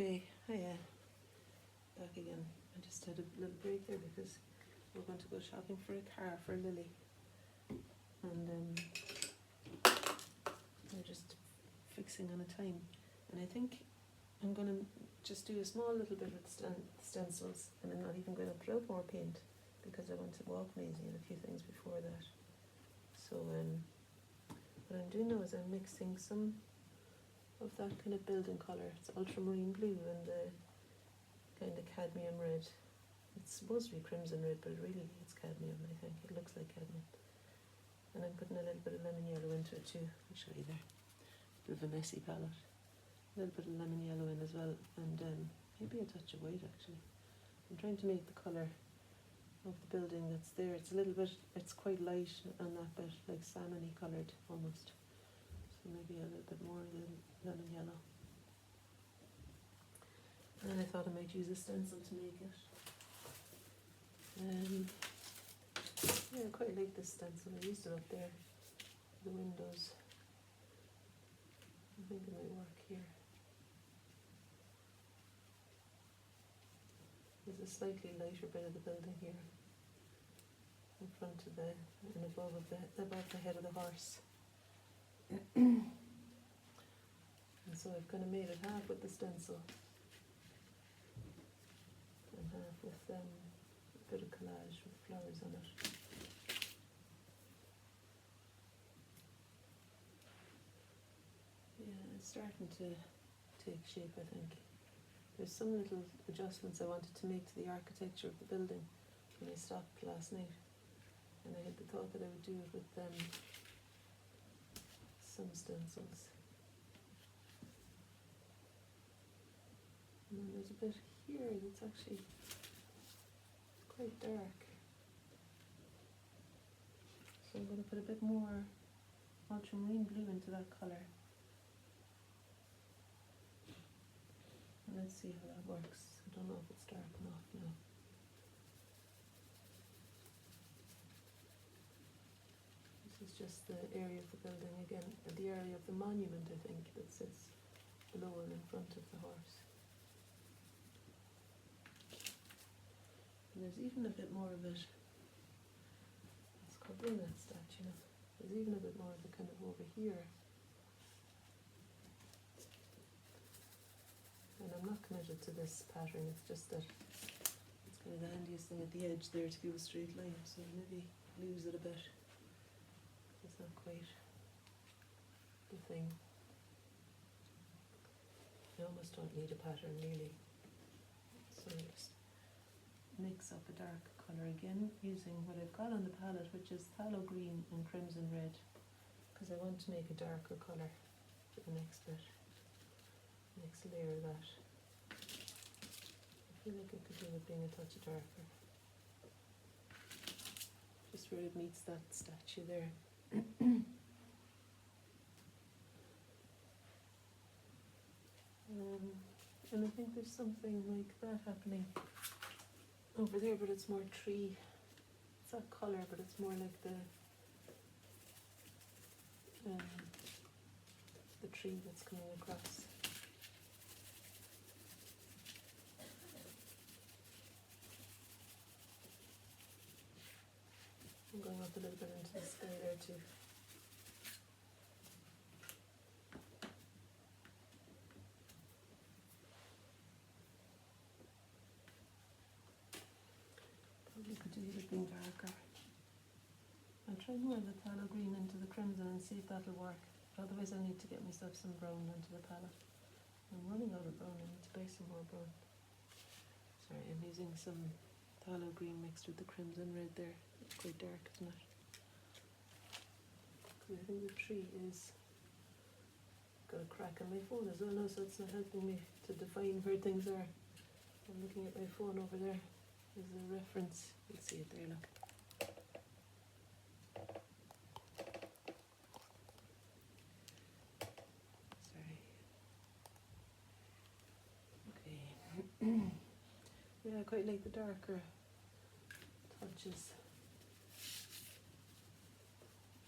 Okay, hiya, back again. I just had a little break there because we're going to go shopping for a car for Lily, and we're just fixing on a time. And I think I'm going to just do a small little bit with stencils, and I'm not even going to put out more paint because I want to walk Maisie and a few things before that. So what I'm doing now is I'm mixing some of that kind of building colour. It's ultramarine blue and the kind of cadmium red. It's supposed to be crimson red, but really it's cadmium, I think. It looks like cadmium. And I'm putting a little bit of lemon yellow into it too. I'll show you there. Bit of a messy palette. A little bit of lemon yellow in as well, and maybe a touch of white actually. I'm trying to make the colour of the building that's there. It's a little bit, it's quite light on that bit, like salmon-y coloured almost. So maybe a little bit more than lemon yellow. And I thought I might use a stencil to make it. Yeah, I quite like this stencil. I used it up there, the windows. I think it might work here. There's a slightly lighter bit of the building here, in front of the, and above the head of the horse. And so I've kind of made it half with the stencil and half with a bit of collage with flowers on it. Yeah, it's starting to take shape, I think. There's some little adjustments I wanted to make to the architecture of the building when I stopped last night, and I had the thought that I would do it with some stencils. And then there's a bit here that's actually quite dark. So I'm going to put a bit more ultramarine blue into that colour. And let's see how that works. I don't know if it's dark enough now. This is just the area of the building again, the area of the monument, I think, that sits below and in front of the horse. And there's even a bit more of it. It's covering that statue now. There's even a bit more of it kind of over here. And I'm not committed to this pattern, it's just that it's kind of the handiest thing at the edge there to give a straight line, so maybe lose it a bit. It's not quite the thing. I almost don't need a pattern really. So I just mix up a dark colour again using what I've got on the palette, which is phthalo green and crimson red, because I want to make a darker colour for the next bit. Next layer of that. I feel like it could do with being a touch darker. Just where it meets that statue there. And I think there's something like that happening over there, but it's more tree. It's that colour, but it's more like the tree that's coming across. I'm going up a little bit into the sky there too. Probably could do with it being darker. I'll try more of the phthalo green into the crimson and see if that'll work. Otherwise I need to get myself some brown into the palette. I'm running out of brown, I need to buy some more brown. Sorry, I'm using some phthalo green mixed with the crimson red there. It's quite dark, isn't it? And I think the tree is got a crack on my phone as well now, so it's not helping me to define where things are. I'm looking at my phone over there. There's a reference. You'll see it there, look. Yeah, I quite like the darker touches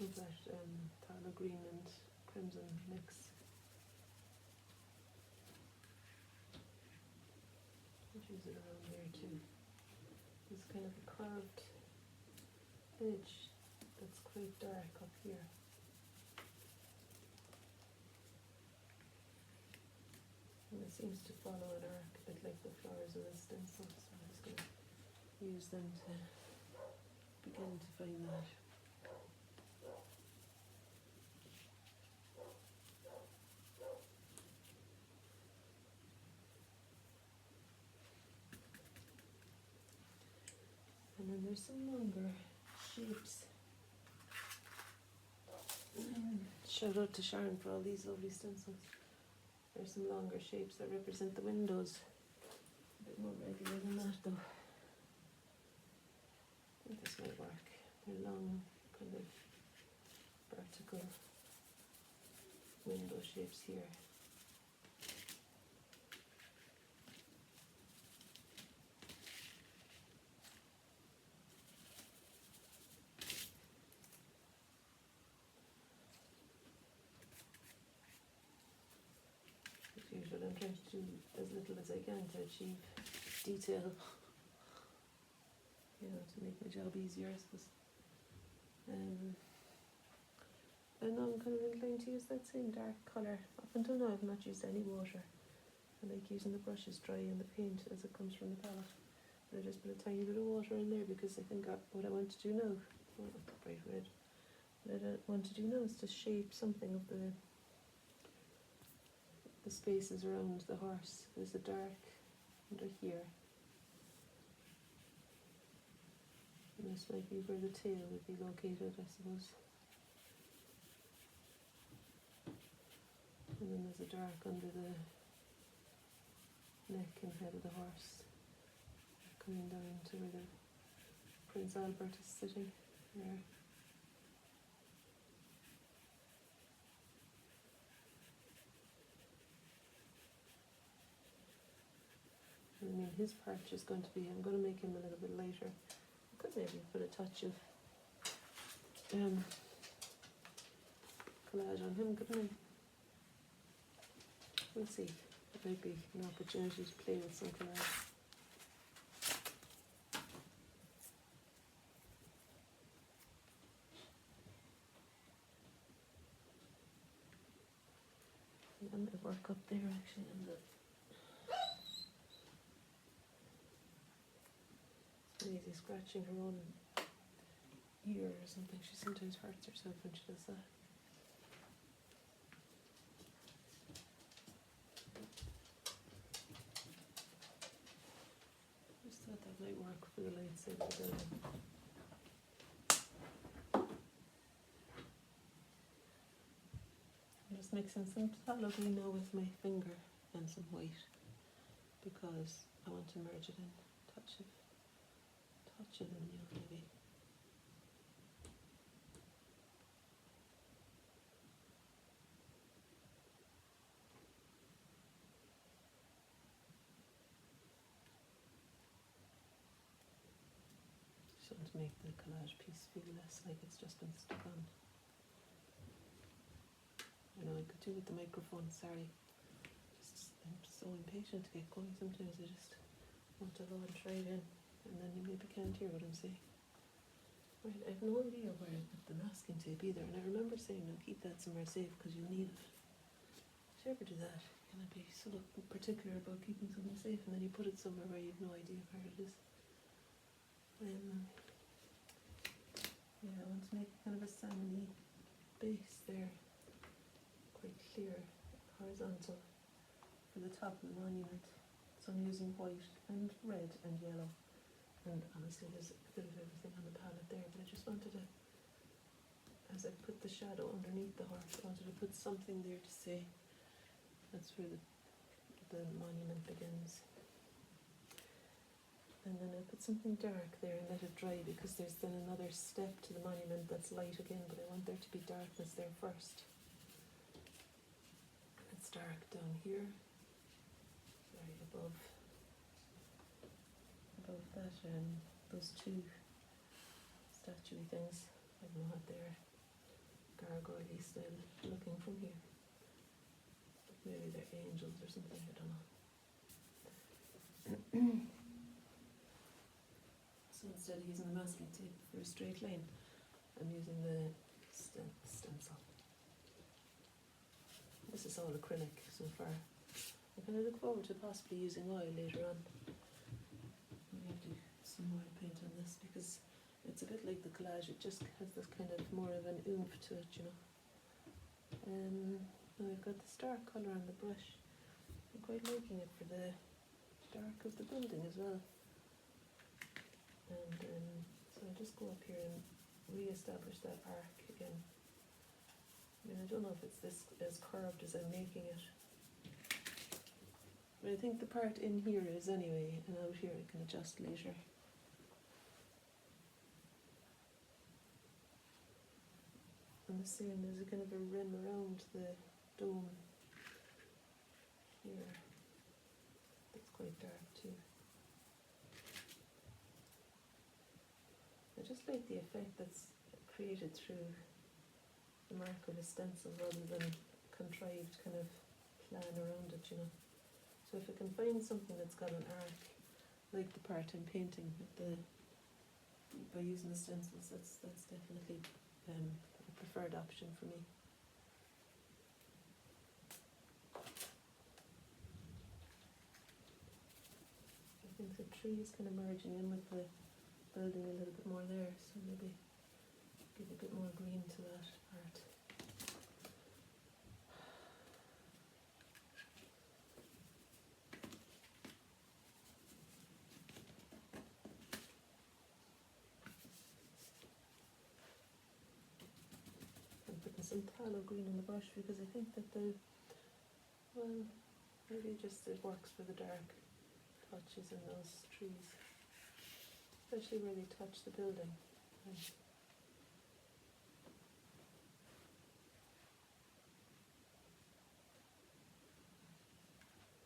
of that phthalo green and crimson mix. use it around here too. There's kind of a curved edge that's quite dark up here. And it seems to follow an arc, a bit like the flowers of the stencil, so I'm just going to use them to begin to find that. And then there's some longer shapes. Shout out to Sharon for all these lovely stencils. There's some longer shapes that represent the windows. A bit more regular than that though. I think this might work. They're long, kind of vertical window shapes here. As usual, I'm trying to do as little as I can to achieve detail. You know, to make my job easier, I suppose. I know I'm kind of inclined to use that same dark colour. Up until now I've not used any water. I like using the brushes dry and the paint as it comes from the palette. But I just put a tiny bit of water in there because I think what I want to do now, bright red, what I want to do now is to shape something of the spaces around the horse. There's a dark under here. And this might be where the tail would be located, I suppose. And then there's a dark under the neck and head of the horse, coming down to where the Prince Albert is sitting there. I mean, his part is going to be, I'm going to make him a little bit lighter. I could maybe put a touch of collage on him, couldn't I? We'll see. It might be an opportunity to play with some collage. I might work up there actually in the Maisie scratching her own ear or something. She sometimes hurts herself when she does that. Just thought that might work for the light side of the building. I'm just mixing some phthalo green now with my finger and some white because I want to merge it in. Touch it in yellow maybe. Just want to make the collage piece feel less like it's just been stuck on. I know I could do with the microphone, sorry. I'm so impatient to get going sometimes. I just want to launch right in and then you maybe can't hear what I'm saying. Right, I have no idea where I put the masking tape either, and I remember saying I'll keep that somewhere safe because you'll need it. If you ever do that, you're going to be so particular about keeping something safe and then you put it somewhere where you have no idea where it is. Yeah, I want to make kind of a salmon-y base there, quite clear, horizontal, for the top of the monument. So I'm using white and red and yellow. And honestly, there's a bit of everything on the palette there, but I just wanted to, as I put the shadow underneath the horse, I wanted to put something there to say that's where the monument begins. And then I put something dark there and let it dry because there's then another step to the monument that's light again, but I want there to be darkness there first. It's dark down here, right above that, those two statuey things. I don't know what they're gargoyle-y style looking from here. Maybe they're angels or something, I don't know. So instead of using the masking tape for a straight line, I'm using the stencil. This is all acrylic so far. I'm going to look forward to possibly using oil later on. I'm going to do some oil paint on this because it's a bit like the collage. It just has this kind of more of an oomph to it, you know. Now I've got this dark colour on the brush. I'm quite liking it for the dark of the building as well. And so I'll just go up here and re-establish that arc again. I mean, I don't know if it's this as curved as I'm making it. But I think the part in here is anyway, and out here I can adjust later. And the same, there's a kind of a rim around the dome here. That's quite dark too. I just like the effect that's created through the mark of a stencil rather than contrived kind of plan around it, you know. So if I can find something that's got an arc, like the part I'm painting by using the stencils, that's definitely a preferred option for me. I think the tree is kind of merging in with the building a little bit more there, so maybe give a bit more green to that part. I'm putting some tallow green on the brush because I think that maybe just it works for the dark touches in those trees, especially where they touch the building.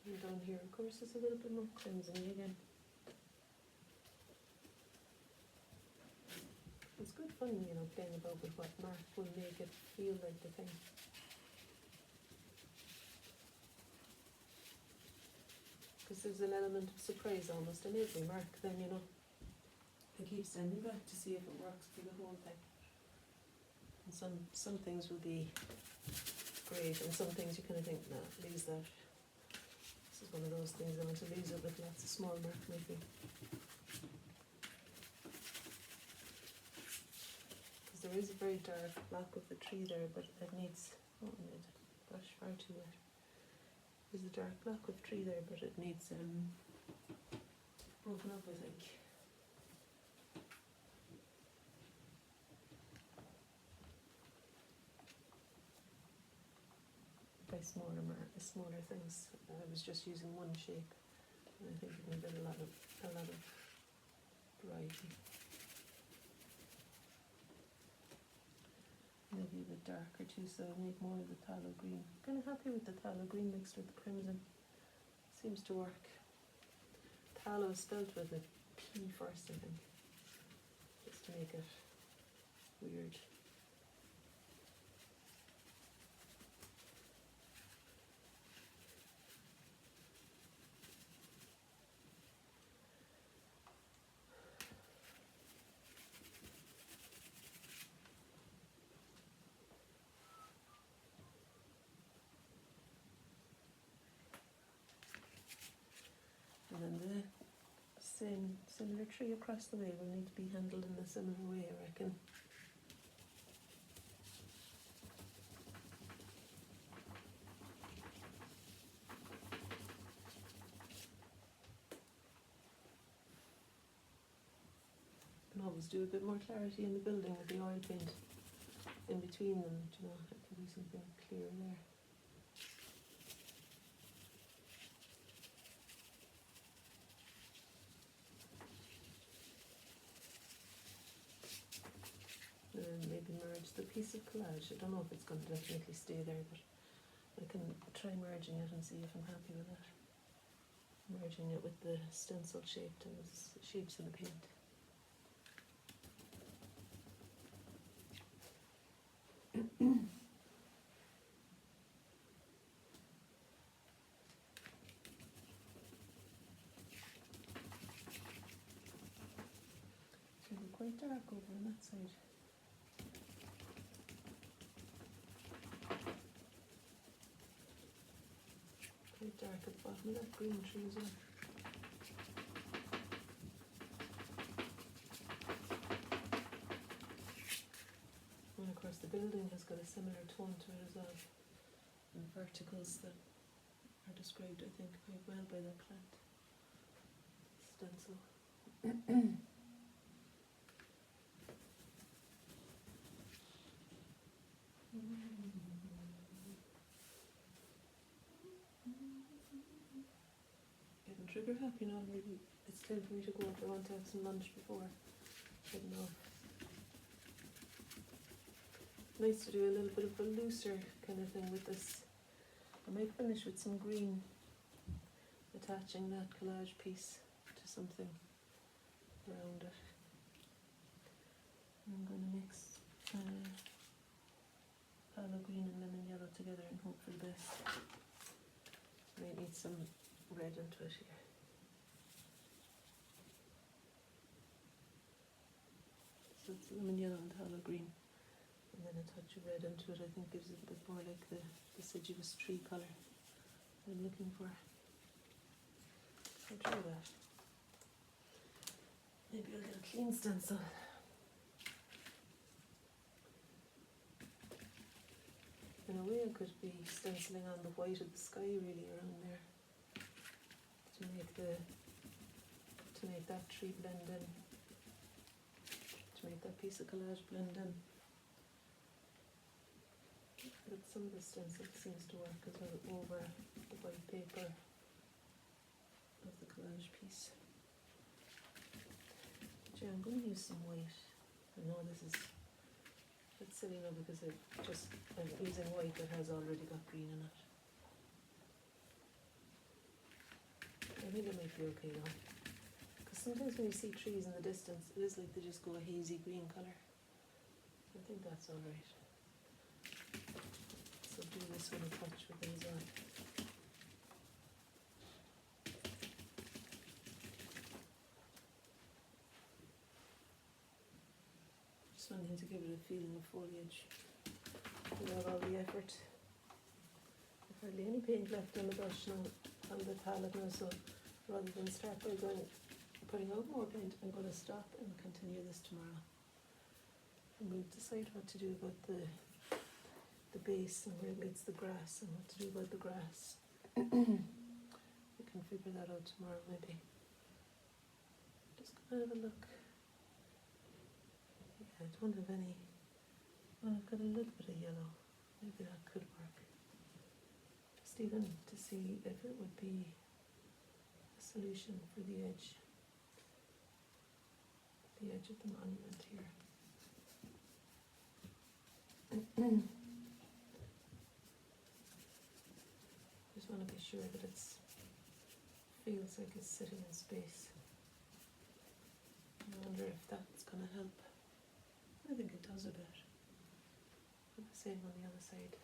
And down here, of course, is a little bit more crimson again. It's good fun, you know, playing about with what mark will make it feel like the thing. Because there's an element of surprise almost in every mark, then, you know. I keep sending back to see if it works for the whole thing. And some things will be great, and some things you kind of think, nah, lose that. This is one of those things I want to lose it with lots of small mark making. Because there is a very dark block of the tree there, but it needs, oh, I made the brush far too wet. There's a dark block of tree there, but it needs broken up, I think. By smaller things. I was just using one shape, and I think it needed a lot of variety. Maybe a bit darker too, so I need more of the tallow green. I'm kind of happy with the tallow green mixed with the crimson. Seems to work. Tallow is spelled with a P first, I think, just to make it weird. And then the similar tree across the way will need to be handled in a similar way, I reckon. And always do a bit more clarity in the building with the oil paint in between them, you know, it can be something clear there. Maybe merge the piece of collage. I don't know if it's going to definitely stay there, but I can try merging it and see if I'm happy with it. Merging it with the stencil shapes in the paint. quite dark over on that side. Quite dark at the bottom of that green tree as well. And of course the building has got a similar tone to it as well. And the verticals that are described, I think, quite well by that plant stencil. Getting trigger happy now, maybe it's time for me to go if I want to have some lunch before heading off. Nice to do a little bit of a looser kind of thing with this. I might finish with some green, attaching that collage piece to something around it. I'm going to mix phthalo green and lemon yellow together and hope for the best. Might need some red into it here. So it's lemon yellow and phthalo green, and then a touch of red into it. I think gives it a bit more like the deciduous tree colour I'm looking for. I'll try that. Maybe I'll get a clean stencil. In a way I could be stenciling on the white of the sky really around there to make that tree blend in, to make that piece of collage blend in. But some of the stencil seems to work as well over the white paper of the collage piece. Yeah, I'm going to use some white. I know this is a bit silly now because I'm using white that has already got green in it. I think it might be okay though. Because sometimes when you see trees in the distance, it is like they just go a hazy green colour. I think that's alright. So do this one a touch with it as well. Just wanting to give it a feeling of foliage without all the effort. There's hardly any paint left on the brush now, on the palette now, so rather than start by putting out more paint, I'm going to stop and continue this tomorrow. And we'll decide what to do about the base and where it meets the grass and what to do about the grass. We can figure that out tomorrow maybe. Just gonna have a look. Yeah, I don't have any. Well, I've got a little bit of yellow. Maybe that could work. Just even to see if it would be a solution for the edge. The edge of the monument here. Just want to be sure that it feels like it's sitting in space. I wonder if that's going to help. I think it does a bit. And the same on the other side.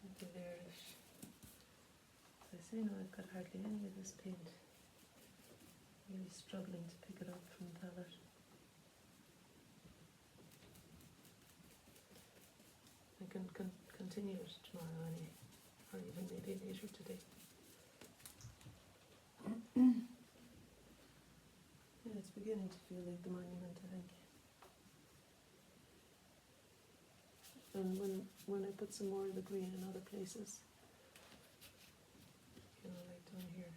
Maybe there-ish. As I say now, I've got hardly any of this paint. Really struggling to pick it up from the palette. I can continue it tomorrow anyway, or even maybe later today. Yeah, it's beginning to feel like the monument, I think. And when I put some more of the green in other places, you know, like down here.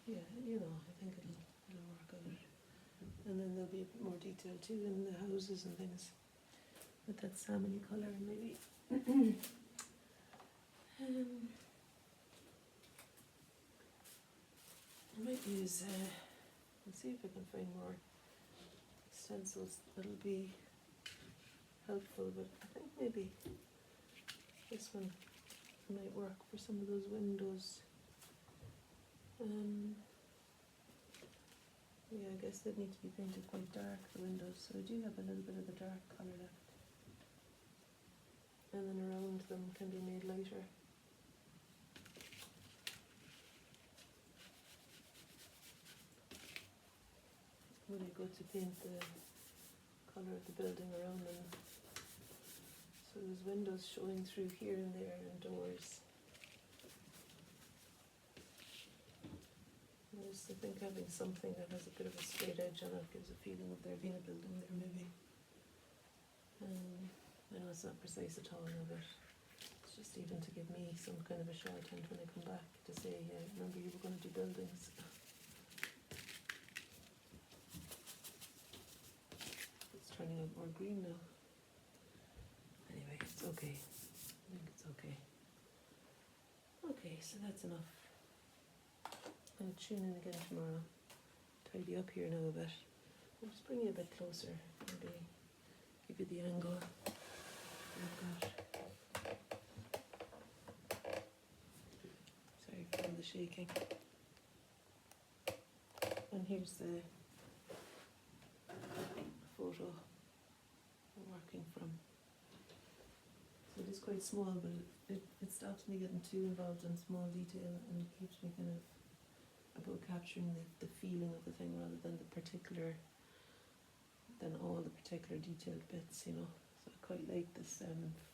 Yeah, you know, I think it'll work out. And then there'll be a bit more detail too in the houses and things with that salmony colour maybe. I might use, let's see if I can find more stencils that'll be helpful, but I think maybe this one might work for some of those windows. Yeah, I guess they need to be painted quite dark, the windows, so I do have a little bit of the dark colour left. and then around them can be made lighter. When I go to paint the colour of the building around them, so there's windows showing through here and there and doors. I think having something that has a bit of a straight edge on it gives a feeling of there being a building there maybe. I know it's not precise at all, but it's just even to give me some kind of a shorthand when I come back to say, yeah, remember you were going to do buildings. It's turning out more green now. Anyway, it's okay. I think it's okay. Okay, so that's enough. I'll tune in again tomorrow. Tidy up here now a bit. I'll just bring you a bit closer, maybe give you the angle. Oh gosh. Sorry for all the shaking. And here's the photo I'm working from. So it is quite small, but it stops me getting too involved in small detail and keeps me kind of about capturing the feeling of the thing rather than all the particular detailed bits, you know. So I quite like this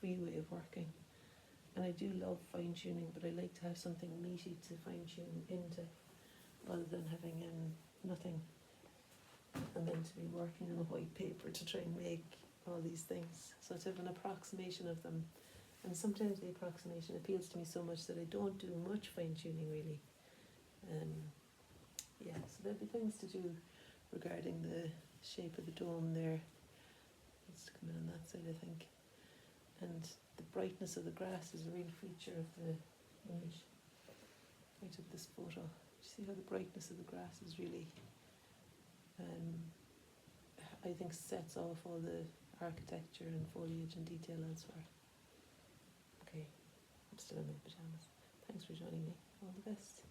free way of working. And I do love fine tuning, but I like to have something meaty to fine tune into rather than having nothing and then to be working on a white paper to try and make all these things. So to have an approximation of them, and sometimes the approximation appeals to me so much that I don't do much fine tuning really. Yeah, so there'll be things to do regarding the shape of the dome there. Needs to come in on that side, I think. And the brightness of the grass is a real feature of the image. I took this photo. You see how the brightness of the grass is really, I think, sets off all the architecture and foliage and detail elsewhere. Okay, I'm still in my pyjamas. Thanks for joining me. All the best.